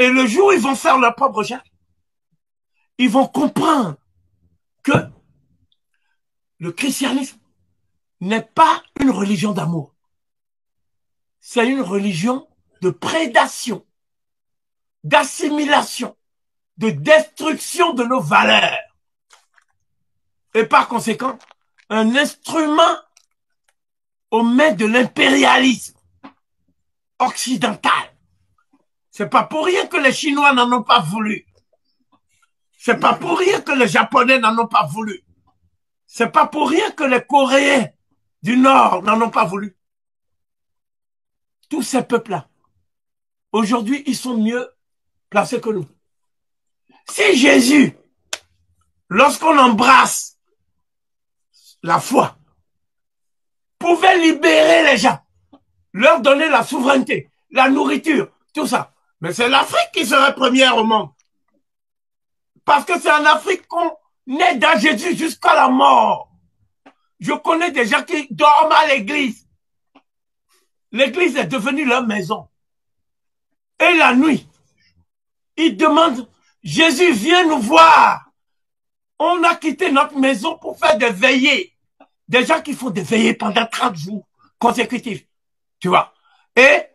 Et le jour où ils vont faire leur propre recherche, ils vont comprendre que le christianisme n'est pas une religion d'amour. C'est une religion de prédation, d'assimilation, de destruction de nos valeurs. Et par conséquent, un instrument aux mains de l'impérialisme occidental. C'est pas pour rien que les Chinois n'en ont pas voulu. C'est pas pour rien que les Japonais n'en ont pas voulu. C'est pas pour rien que les Coréens du Nord n'en ont pas voulu. Tous ces peuples-là, aujourd'hui, ils sont mieux placés que nous. Si Jésus, lorsqu'on embrasse la foi, pouvait libérer les gens, leur donner la souveraineté, la nourriture, tout ça. Mais c'est l'Afrique qui serait première au monde. Parce que c'est en Afrique qu'on naît dans Jésus jusqu'à la mort. Je connais des gens qui dorment à l'église. L'église est devenue leur maison. Et la nuit, ils demandent, Jésus, viens nous voir. On a quitté notre maison pour faire des veillées. Des gens qui font des veillées pendant 30 jours consécutifs. Tu vois. Et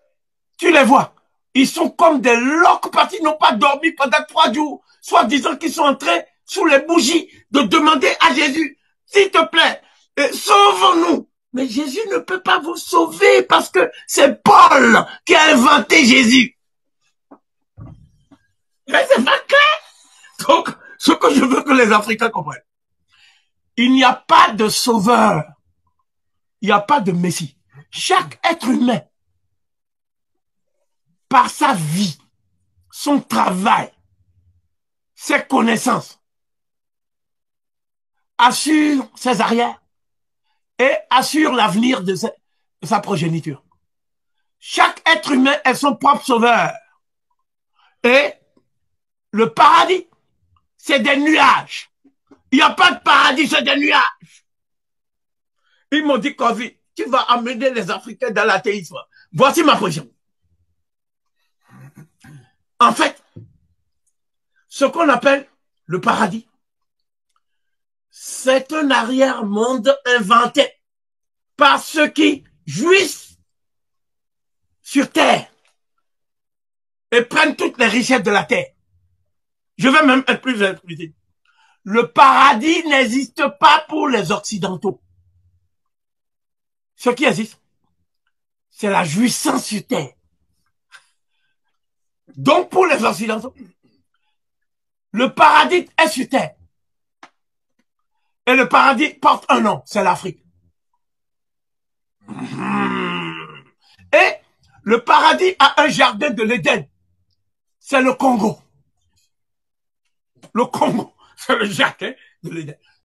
tu les vois. Ils sont comme des loques parce qu'ils n'ont pas dormi pendant 3 jours. Soit disant qu'ils sont en train, sous les bougies, de demander à Jésus, s'il te plaît, sauve-nous. Mais Jésus ne peut pas vous sauver parce que c'est Paul qui a inventé Jésus. Mais c'est pas clair. Donc, ce que je veux que les Africains comprennent, il n'y a pas de sauveur. Il n'y a pas de Messie. Chaque être humain, par sa vie, son travail, ses connaissances, assure ses arrières et assure l'avenir de sa progéniture. Chaque être humain est son propre sauveur. Et le paradis, c'est des nuages. Il n'y a pas de paradis, c'est des nuages. Ils m'ont dit, Kofi, tu vas amener les Africains dans l'athéisme. Voici ma position. En fait, ce qu'on appelle le paradis, c'est un arrière-monde inventé par ceux qui jouissent sur terre et prennent toutes les richesses de la terre. Je vais même être plus explicite. Le paradis n'existe pas pour les Occidentaux. Ce qui existe, c'est la jouissance sur terre. Donc pour les Occidentaux, le paradis est sur terre. Et le paradis porte un nom, c'est l'Afrique. Et le paradis a un jardin de l'Éden, c'est le Congo. Le Congo, c'est le jardin de l'Éden.